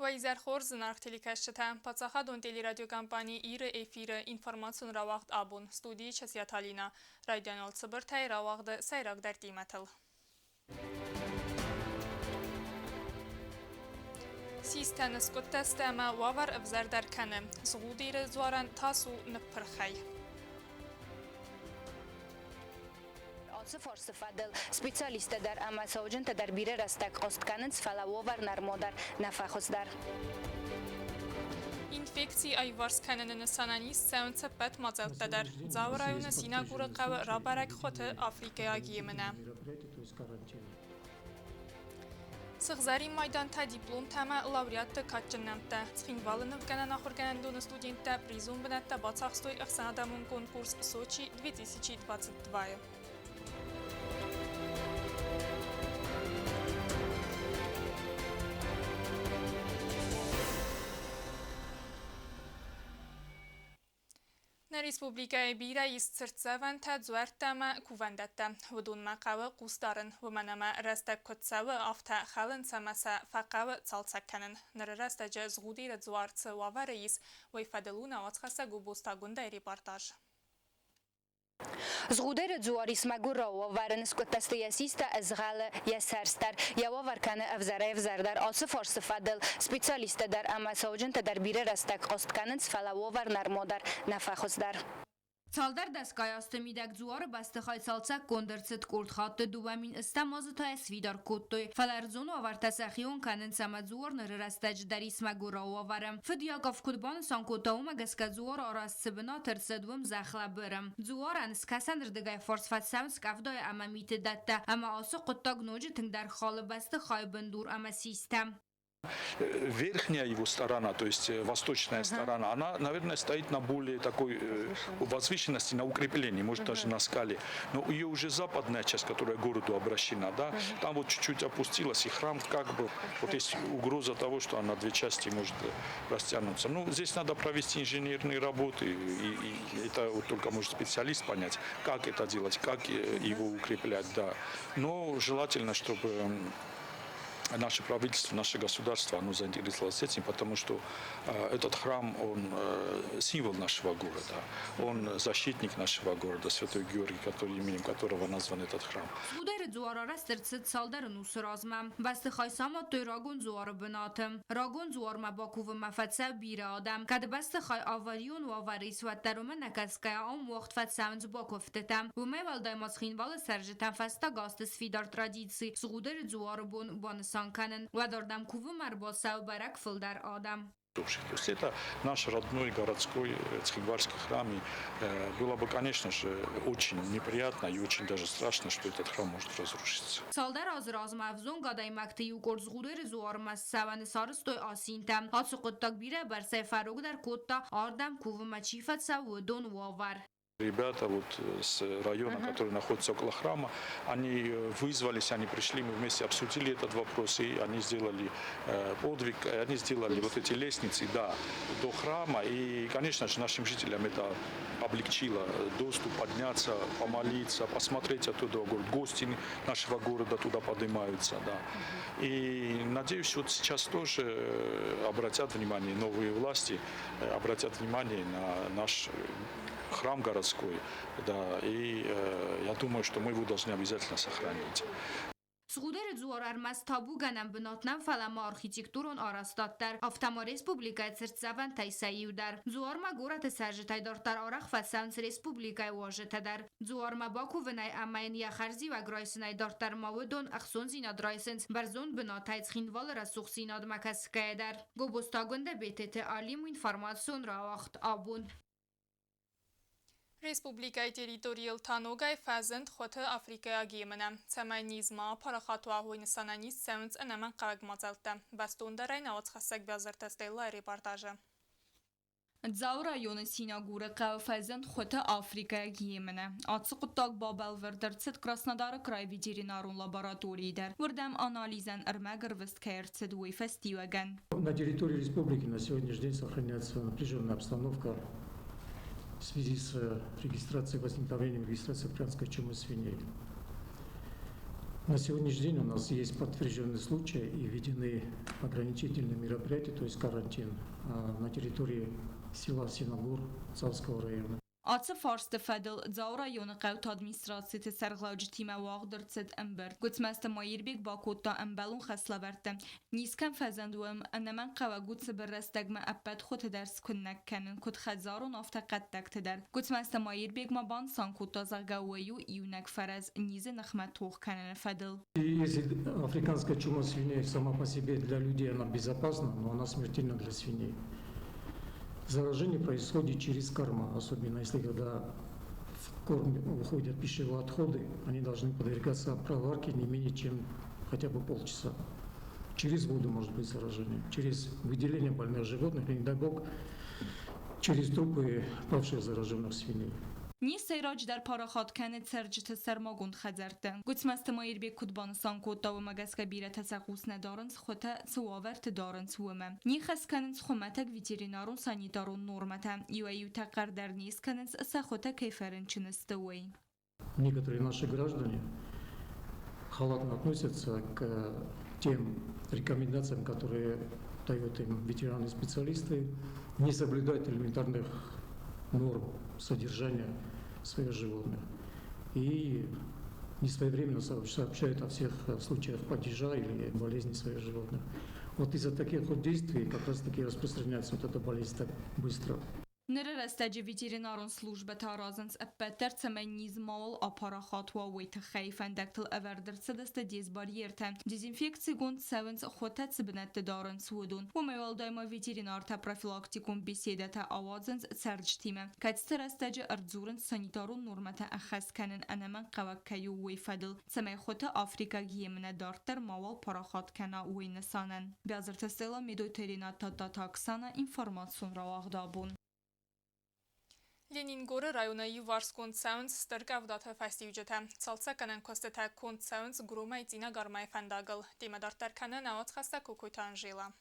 Վայզարխոր զնարխտելի կաշչտա, պացախադոն տելերադիոկամպանի իրը էֆիրը ինформացուն ռավաղդ աբուն, ստուդիի չասյաթալինա, ռայդյանոլ ծբրթայ ռավաղդը սայրակ դարդի մətıl. Sistəni skutəstəmə vavar əvzərdərkəni, zğudirə zuaran tasu nıppırxay. Sıfır sıfadıl spesialistlər əməsəcən tədbirə rəstək ostkanın sıfalavar narmodar nəfəxuzlar. İnfeksiya ayvarskanının sananist səvüncə bət mazəltədər. Zavrayını sinagurı qavı rabarək xotı Afrikaya giyeminə. Sıxzari maydanta diplom təmə laureatı katçınəmtə. Sıxinvalını vqənən axırqənəndonu studentdə prizum bənətdə batsaqstoy əxsanadamın konkurs Sochi 2022. Республикայի бирайыз цыртсаван тәдзуәртәмә күвәндәтті. Вудунма қавы қустарын, выманама рәстәк көтсәві афта қалын сәмәсә фақавы цалцаккәнін. Ныры рәстәжі зғудиры дзуарцы ваварайыз, вайфадылуна вацқаса губустагундай репортаж. Zğudere zuaris magurova varın skutəstə yasista azğalı yasarstər yava varkanı evzərdər ası forsı fadıl spesialistlər əməsəcən tədbirə rəstək ostkanın sıfalavar narmodar nəfəxuzlar. Ցալդար դասկայաստը միդակ զուարը բաստխայ ցալցակ կոնդրցտ կորդ խատը դուվամին ըստամազը թայ սվիդար կոտտոյ ֆալարզոնու ավարտասախիոն կանեն սամաձուարն ռրաստաջ դարիս մագուրաու ավարը ֆդիակով կուդբանը սանկոտաումը գսկա զուար արասցը բնա թրսդվում զախլաբրը զուարան սկասան րդգայ ֆորսվատ սամս կավդոյ ամա միտը դատта ամա ասը қоттаг ножи тыңдар халы бастхай бендур ама систем. Верхняя его сторона, то есть восточная сторона, она, наверное, стоит на более такой возвышенности, на укреплении, может даже на скале. Но ее уже западная часть, которая к городу обращена, да, там вот чуть-чуть опустилась, и храм как бы, вот есть угроза того, что она две части может растянуться. Ну, здесь надо провести инженерные работы, и это вот только может специалист понять, как это делать, как его укреплять, да. Но желательно, чтобы наше правительство, наше государство, оно заинтересовалось этим, потому что этот храм, он символ нашего города, он защитник нашего города, Святой Георгий, именем которого назван этот храм. Զուդերը զուարարը սրծտ սալդարն ու սրազմամ, բաստխայ սամա տոյ ռագոն զուարը բնատım. Ռագոն զուարմա բակուվը մաֆացա բիրը adam. Kad բաստխայ ավարիոն ու ավարիս վատտարումը նակասկայա ամ ուղտ ֆացանց բակովտետամ. ու մեվալ դայմաց խինվալը սարժետան ֆաստա գաստը սվիդար տրադիցի. Զուդերը զուարը բոնը санканен, вадордам кувы марбоса барак филдар адам. То есть это наш родной городской Цхинвальский храм. И было бы, конечно же, очень неприятно и очень даже страшно, что этот храм может разрушиться. Салдар азразмавзон гадай макти у корзгудер зуармас саван сарстой асинтам. Хацуқоттак бире бар сефаруг дар котта ардам кувы мачифат савудон вавар. Ребята вот с района, который находится около храма, они вызвались, они пришли, мы вместе обсудили этот вопрос, и они сделали подвиг, они сделали вот эти лестницы, да, до храма, и, конечно же, нашим жителям это облегчило доступ, подняться, помолиться, посмотреть оттуда город, гости нашего города туда поднимаются, да. И надеюсь, вот сейчас тоже обратят внимание, новые власти обратят внимание на наш храм городской, да, и я думаю, что мы его должны обязательно сохранить. Զուդերը զուարարմաս թաբու գանան բնոտնան ֆալամա արխիտեկտուրոն արաստատտար, ավտամա ռեսպուբլիկայ ծրծավան տայսայիուդար, զուարմա գորատը սաժետայ դորտար արախ ֆասանց ռեսպուբլիկայ ուաժետադար, զուարմա բակու վնայ ամայն яхարզի վագրայսնայ դորտար մավդոն ախսոն զինադրայսենց բարզոն բնոտայց խինվալ ռասուխ զինադ մակասկայդար, գոբոստագոնդը բետեթե ալիմ ինֆորմացիոն ռավախտ աբուն. Республикայի տերիտորիալ թանոգայ ֆազընդ խոթը Afrikaya գիեմնա, ցամայնիզմա պարախատու ահույնը սանանիս սևնց ընաման qavag մածալտը, բաստոնդարայն ավացխասակ բյազրտստելը ռեպարտաժը. Ձաու ռայոնը սինագուրը կավֆազընդ խոթը Afrikaya գիեմնա, ացı qıttaq babal վրդրցıt Krasnodarı край ветеринарун лабораториидер, вырдам анализен ырмагыр высткаерцыд уй фестиваган. На территории республики на сегодняшний день сохраняется напряженная обстановка в связи с регистрацией, возникновением регистрации африканской чумы свиней. На сегодняшний день у нас есть подтвержденные случаи и введены ограничительные мероприятия, то есть карантин на территории села Синагур Цавского района. Atse farste fedel zaura yonu qevt administrasiyete serglauci time wağdırtsed ember. Gutsmeste mayirbek bakutta embelun xeslaverte. Nisken fezenduem enemen qeva gutse berrestegme appet khut ders kunnek kenin kut khazarun afta qattak teder. Gutsmeste mayirbek ma ban sankutta zagawayu iunek ferez nize nkhmet tuх kenin fedel. Если африканская чума свиней сама по себе для людей она безопасна, но она смертельна для свиней. Заражение происходит через корма, особенно если когда в корм уходят пищевые отходы, они должны подвергаться проварке не менее чем хотя бы полчаса. Через воду может быть заражение, через выделение больных животных, и, не дай бог, через трупы павших зараженных свиней. Ni seyrac der paraxat kenet sercite sermagund xezerte. Gutsmeste mayirbek kutbanısan kotta ve magaska bire tesaqus nedarın xota sıvavert darın sıvıme. Ni xeskenin sıxumetek veterinarun sanitarun normete. Iwayu taqar der niskenin sıxota keyferin çinistewi. Некоторые наши граждане халатно относятся к тем рекомендациям, которые дают им ветераны специалисты, не соблюдают элементарных норм содержания своих животных и несвоевременно сообщают о всех случаях падежа или болезни своих животных. Вот из-за таких вот действий как раз таки распространяется вот эта болезнь так быстро. Nereresteci veterinarın slujbet arazens eppetler temeniz mal aparaxat wa wet xeyfendektel everdirse deste diz bariyerten. Dezinfeksiyon sevens xotet sibnet darın sudun. Bu mevaldayma veterinar ta profilaktikun besedete avazens serctime. Katsteresteci erzurun sanitarun normete axeskenin enemen qavakkayu wefedil. Semey xote Afrika giyemine dartır maval paraxat kana weynesanen. Bezirtestela medoterina tata taksana informasyon ravağdabun. Ленингоры района Юварскун Саунс стыркавдаты фастивжете. Цалцаканан костета кунт Саунс грумай дина гармай фандагл. Тимадартарканан ават хаста кукуйтан жила.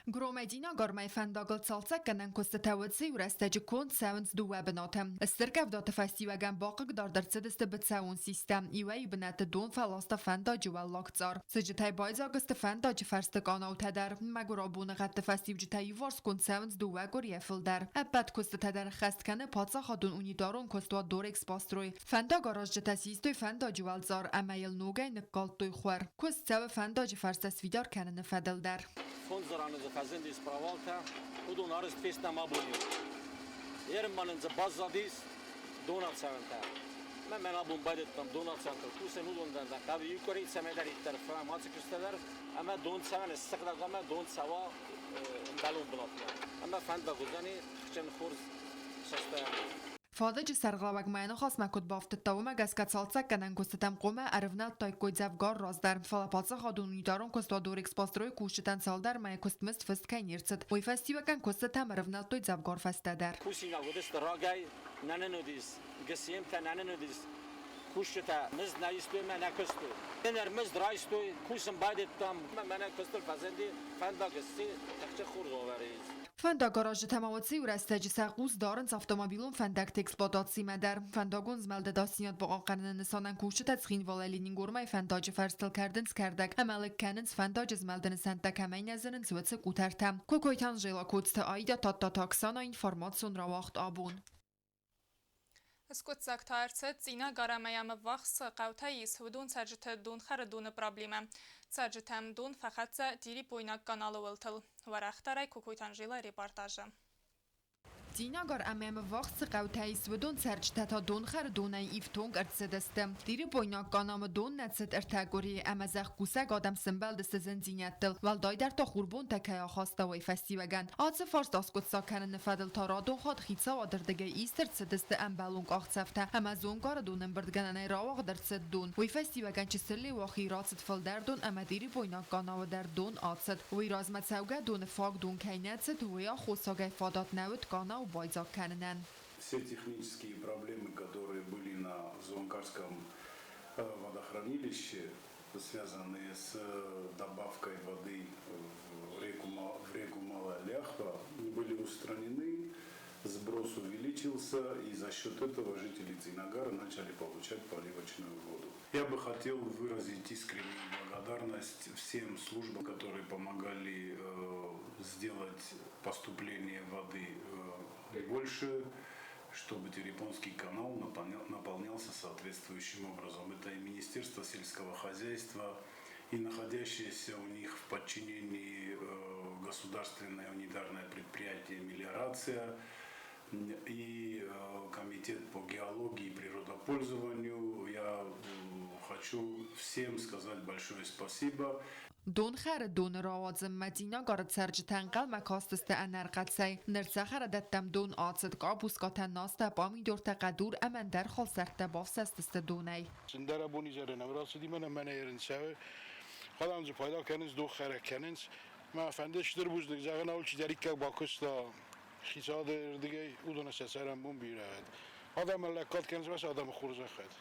Gromedina garmay fendagl calcakkanen kostetawatsi urasteci kont savns du webinatem. Stirkav data festivagan baqık dardartsidiste bitsavun sistem. Iway binat don falasta fendacı wallaktsar. Sejitay bayzagıste fendacı ferstik anavteder. Magurabun gatte festivcitay yuvars kont savns du wagor yefildar. Ebbat kosteteder xastkane patsa hadun unidarun kostwa dorex pastroy. Fenda garajcita sistoy fendacı walzar. Amayel nogay nikkaltoy khwar. Kostav fendacı ferstas vidar kanene fedildar. Fond zaranızı fazendis pravalta, udun arız pesna mabulyo. Yermanınızı bazzadis, donat seventa. Men abun bayrettam donat seventa. Kusen udundan da tabi yukarı semeder itler falan maçı küsteler. Ama don seven istikrar ama don seva balon bulatlar. Ama fanda guzani çen khurz sasta. Fadaj serglavak mayna khas makut baftet tawma gaskat salcakkanen kostetam qoma arvnat tay koyzavgar razdar. Falapatsa hadun idaron kostva dorex pastroy kushtan saldar may kostmist fest kaynirtsit. Oy festivakan kostetam arvnat tay zavgar festadar. Kusina gudis ragay nanenodis. Gesiem ta nanenodis. Kushta miz naistoy men akosto. Ener miz draistoy kusim bayrettam men akosto fazendi fanda gesti takcha khurd ovariz. Fenda garajı tamamotsi urasteci saqus darın avtomobilun fendakt eksploatatsiya madar. Fendagun zmelde dasiyat ba aqarının nisanan kuşu tadskhin valalinin gormay fendacı ferstil kardin skardak. Amalik kanins fendacı zmeldin senta kamay nazarın zvetsi kutartam. Kokoytan jela kodsta ayda tatta taksana informasyon ravaqt abun. Скотсак таерце цина гарамаяма вахс қаутайис худун саджите дун харадун проблема. Саджитем дун фақатса дири бойнак каналы вылтыл. Варахтарай кукуйтан жила репортажа. Dinagar amem vaqt qawtay swdon serjtata don khardonay iftong artsedestem. Diri boynak ganam don netset ertagori amazaq kusag adam simbal dest zinzinyatel. Valday dar ta xurbon takaya khasta way festivagan. Atse fars daskot sakan fadel taradon khad khitsa aderdege istertsedeste ambalong aqtsafta. Amazon garadon berdganay rawaq dertset don. Way festivagan chisli wa khiratset faldardon amadiri boynak ganam dar don atset. Way razmat sauga don fag don kaynatset way khosagay fadat nawt ganam Все технические проблемы, которые были на Зуанкарском водохранилище, связанные с добавкой воды в реку Малая Ляхва, были устранены. сброс увеличился, и за счет этого жители Цинагара начали получать поливочную воду. Я бы хотел выразить искреннюю благодарность всем службам, которые помогали сделать поступление воды больше, чтобы Терепонский канал наполнялся соответствующим образом. Это и Министерство сельского хозяйства, и находящееся у них в подчинении государственное унитарное предприятие «Мелиорация», и комитет по геологии и природопользованию. Я хочу всем сказать большое спасибо. دون خر دون روازم مدینا گارد سرج تنقل مکاستست انرقدسی نرسخر دتم دون آتد قابوس قاتن ناسته بامی دور تقدور امن در خال سرت بافسست دونی سندر بونی زرنم راستی من ایرن سوه خودم جو پیدا کننز دو خره کننز ما فندش در بوزدک زغن اول چی داری که باکستا خیزاد دیگه اودون سرم بون بیرد آدم لکات کننز بس آدم خورزه خد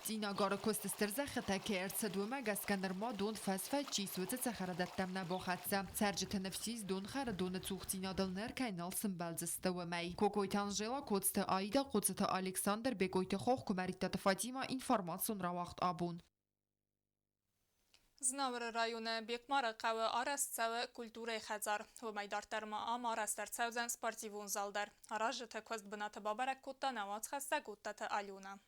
Цинагара костестер захата ارتدوما گسکندر ما دون فسفه چیسوت سخردتم نباخدسم سرج تنفسیز دون خر دون توختینا دلنر کینال سمبلزستو می کوکویت انجلا کوتست آیدا قدست الکساندر بگویت خوخ کمریت فاطیما اینفورماسیون را وقت آبون Znavr rayonu Bekmara qavi arastsav kulturay Xazar و میدارترما آمار استرسوزن سپارتیوون زالدر راجت کوست بنات بابرک کوتا نوات خسته گوتت آلیونا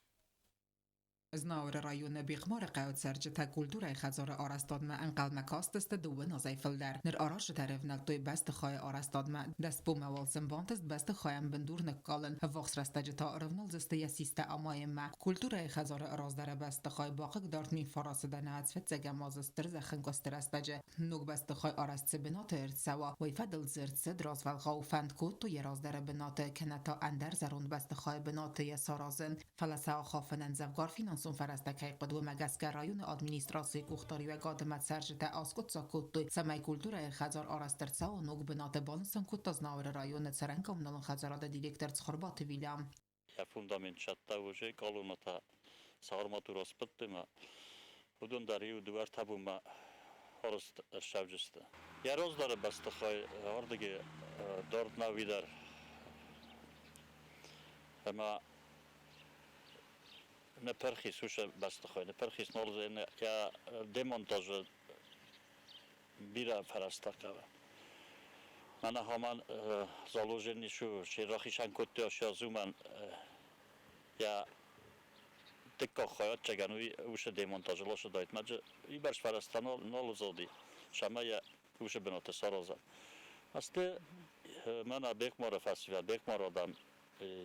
Znavr rayonu Bekmara qavi serjeta kulturay Xazar arastadma انقل مکاستست دو نزایفلدر نر آراج طرف نقطوی بست خای arastadma دست بوم والسن بانتست بست خایم بندور نکالن وقت رستجتا رونال زست یسیست آمای ما kulturay Xazar رازدر بست خای باقی دارت می فراسده نهت زگمازستر زخن کستر استجه نوگ بست خای آرست بنات ارد سوا وی فدل زرد سد راز والغاو فند کود تو ی رازدر بنات کنتا اندر زرون بست خای بنات ی سارازن فلسا خافنن زفگار فینانسون فرستکای قدو مگسکر رایون ادمینیستراسی کوختاری و گادمت سرجت آسکوت ساکوت سمای kulturay Xazar arastırsa o nug binate balansan kutta znavr rayonu Cerenka umnalın Xazarada direktor Tsxorbat William. Ja fundament chatta уже колоната сармату распыттыма. Удон дариу дуар табума хорост шавжыста. Я роздары бастахай ордыге дордна видар. Ама не перхис уша бастахай, не перхис нолзе я демонтажы бира фарастакава. Mana haman założeni şu rachişan kotte aşağı zuman ya tylko hayat çeken uşı demontajlaşı da etmece ibarş farastan nol zodi şama ya uşı benate saraza aslında mana Bekmara festival Bekmara'dan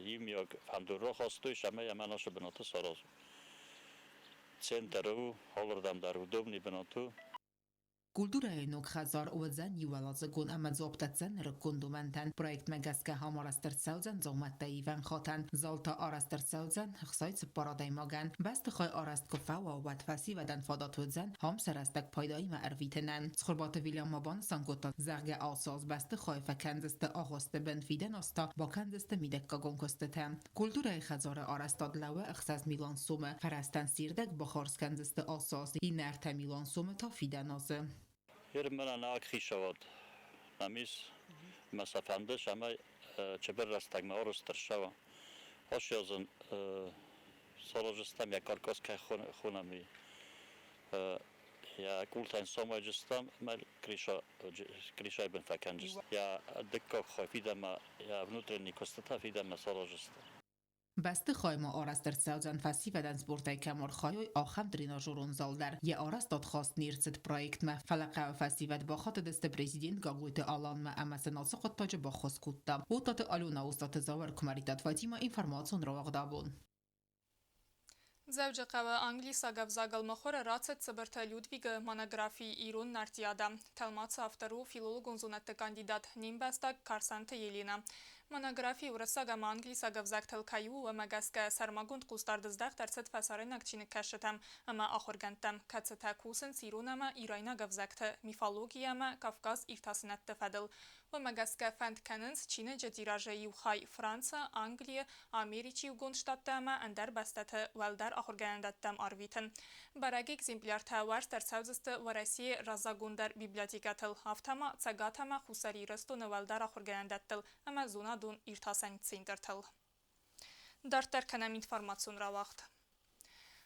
yimyog fandurro hastoy şama ya mana şu benate saraza centru halırdam dar udobni benatu Kulturay nug Xazar و زن یوالازگون اما زابطت زن رکندومنتن پرویکت مگسکه هم آرسترسوزن زومت ایوان خاتن زالتا آرسترسوزن خسایت سپارادای ماگن بست خواهی آرست کفه و آوت فسی و دن فاداتو زن هم سرستک پایدایی ما ارویتنن سخوربات ویلیام مابان سانگوتا زرگ آساز بست خواهی فکنزست آغاست بنفیدن استا با کنزست میدکا گونکستتن kulturay Xazar آرستاد لوه اخصاص میلان سومه فرستن سیردک بخارس کنزست آساز این نرت میلان سومه تا فیدن آزه Hermana na akhishavat. Namis masafandış ama çeber rastagma orostırşava. Hoş yazın sorojistam ya karkoska khunami. Ya kultan somajistam mal krisha ben fakanjist. Ya dikka khafidama ya внутренний костата фидама sorojistam. بسته خواهی ما آرسترسوزن فسی و دن سپورتای کمار خواهی آخم دریناژورون زالدر یه آرستاد خواست نیرست پرویکت ما فلقه و فسی و باخات دست پریزیدین گاگویت آلان ما امس ناسق تاج با خواست کودتا و تات آلونا استاد زاور کماریتات فاتیما اینفرماسون را واقع زوج قوه انگلیسا گفزاگل مخور راتست سبرت لودویگ مونوگرافی ایرون نرتیادا تلمات افترو فیلولوگون زونت کاندیدات نیمبستاگ کارسانت یلینا مونوگرافی ورساگم انگلیسا گفزاگ تلکایو و مگسک سرماگوند قوستاردزداغ درست فسارنک چینک کشتم اما آخرگنتم کتستا کوسن سیرونما ایراینا گفزاگت میفالوگیاما کافکاز ایرتاسنت تفدل و مگسک فند کننز چین جدیراجه یوخای فرانسا انگلیه آمیریچی و گوندشتاتما اندر بستت ولدر آخرگندتم آرویتن برای اگزمپلیار تاورس در سوزست و رسی رازاگوندر بیبلیاتیکاتل هفتما تساگاتما خوسری رستو نولدر آخرگندتل اما زونا adun irtasang центъртал. Դարտերքանամ ինֆորմացիոն ռավախտ.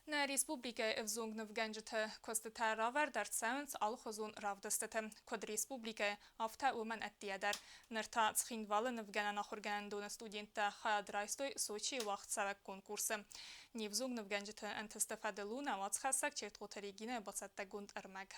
Նա Ռեսպուբլիկա evzong նվգանջթը կոստտարավար դարձանց ալխոզուն ռավդստը կոդ Ռեսպուբլիկա ավտա ուման ատիադար նրթա ցխինվալը նվգանանախորգանան դոնը ստուդենտա խադրայստոյ Սոչի վախցավակ կոնկուրսը նիվզong նվգանջթը ընթստեփադելուն ավացխասակ չերտղոթերիգինը բացատագունդ արմագ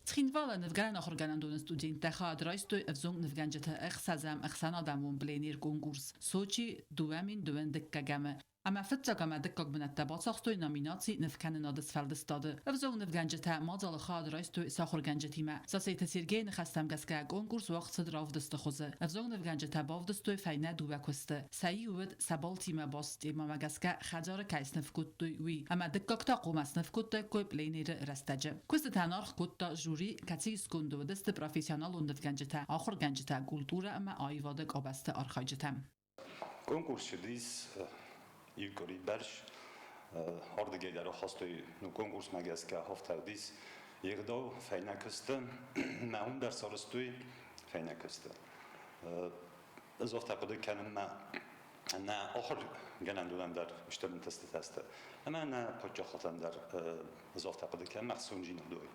Ցխինվալը նվգանանախորգանան դոնը ստուդենտա խադրայստոյ evzong նվգանջթը ըխսազամ ըխսանադամուն բլենիր կոնկուրս Սոչի դուամին դուեն դկկագամը Ama fitcagama dikkak binette batsaqstoy nominacji nifkanina disfeldistade. Evzong nifganjeta madzal xadraystoy saxurganjetima. Sasayta Sergey nixastam gaska konkurs waqtsid ravdiste xoze. Evzong nifganjeta bavdistoy fayna duvakoste. Sayuwid sabaltima basti mama gaska xajar kays nifkuttoy wi. Ama dikkakta qomas nifkutta koy plenire rastaje. Koste tanarx kutta juri katsis kundu diste professional nifganjeta axurganjeta kultura ama ayvadak abaste arxayjetam. Konkurs şidis Yukori berş, orada hastayı konkurs magazka haftadis, yığdav fayna kıstı, maun ders arıstoy fayna kıstı. Az haftada kendim ne ahır gelen dönem der işte ben testi. Ama ne paylaşatan der az haftada kendim mahsuncin doy.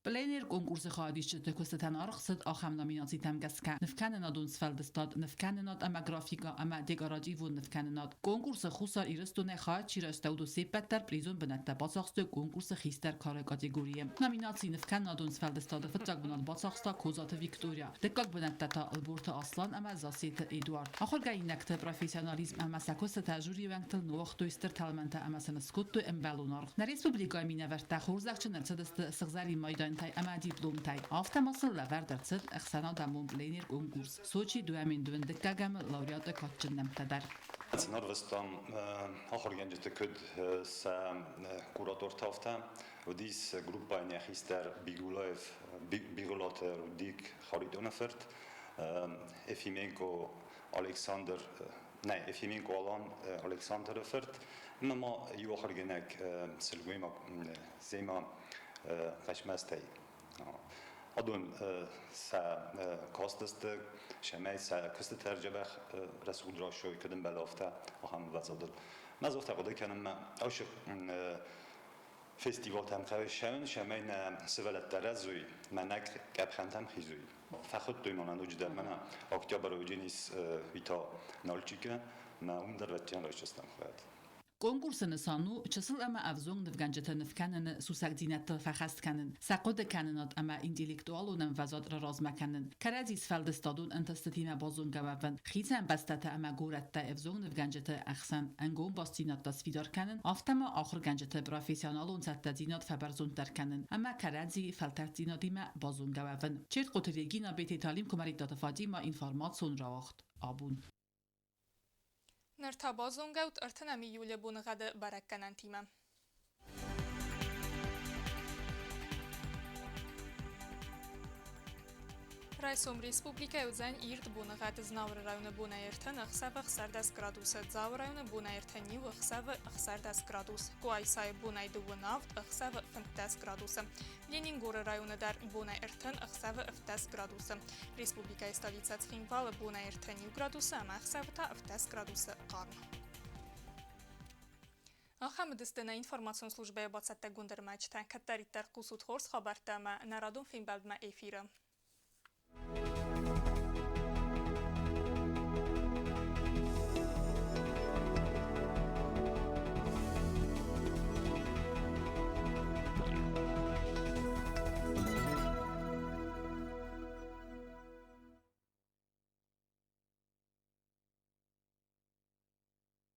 Plenir konkursi xadişte kostatan arxsad axam nominacji tam gaska. Nifkanina donsfeldestad, nifkanina ama grafika ama dekorativ و nifkanina. Konkurs xusar iristone xad çirastaudo sepetter prizon benette basaxste konkurs xister kar kategoriye. Nominacji nifkanina donsfeldestad fitcak bunal basaxsta kozatı Victoria. Dekkak benette ta Alberta Aslan ama zasete Eduard. Axır gayinekte profesionalizm ama sakosta tecrübi vengtel noxto ister talmente ama senskotto embalonar. Na Respublika mineverta xorzaqçı nercedeste sığzari maydan تای اما دیپلم تای آفت ماسل لور درصد اخسانا دامون بلینیر کنکورس سوچی دوامین دوند دکگم لاوریات کاتچن نمتدر. Norvestan آخر گنجت کد س کوراتور تافته و دیس گروپای نخیستر بیگولایف بیگولاتر و دیک خاریدون فرد افیمینکو الکساندر نه افیمینکو آلان الکساندر فرد ما یو آخر گنک سلویما زیما قشمستی. آدون سا کاستست شمای سا کست ترجمه رسول را شوی کدم بلافته آخام وزادل. مزافت قدر کنم عاشق فستیوال تمخوی شون شمای نه سوالت درزوی منک کبخندم خیزوی. فقط دوی مانند وجود من اکتبر و جنیس ویتا نالچیکه ما اون در وقتیان رایشستم خواهد. Konkursını sanu çısıl ama avzong nifgancete nifkanını susak dinette faxast kanin. Saqod kaninat ama intelektual unen vazad razmakanin. Karazis feldestadun entestatime bazun gawaven. Xizan bastata ama goretta avzong nifgancete axsan angom bastinat tasvidar kanin. Aftama axır gancete profesionalun satta dinat fabarzun terkanin. Ama karazi feltertinatime bazun gawaven. Çert qotirigina beti talim kumarit fadima informasyon rawaxt. Abun. Նրթաբազոնգաուտ ըրթնամի յուլե բունղադը բարակկանան թիմը։ Ռայսոմ Ռեսպուբլիկա ուզան իրդ բունղադը զնավր ռայունը բունայերթն ըխսավը խսարդաս գրադուսը ձավը ռայունը բունայերթն նիվ ըխսավը ըխսարդաս գրադուս կոայսայ բունայ դուվնավտ ըխսավը ֆնտաս գրադուսը Լենինգորը ռայունը դար բունայերթն ըխսավը ըֆտաս գրադուսը Ռեսպուբլիկայի ստալիցա Ցխինվալը բունայերթն նիվ գրադուսը ամա ըխսավը թա ըֆտաս գրադուսը qarm Ախամդստենա ինֆորմացիոն службая բացատա գունդր մաչտան կտարիտար կուսուտ խորս խաբարտամա նարադուն ֆիլմ բալդմա էֆիրը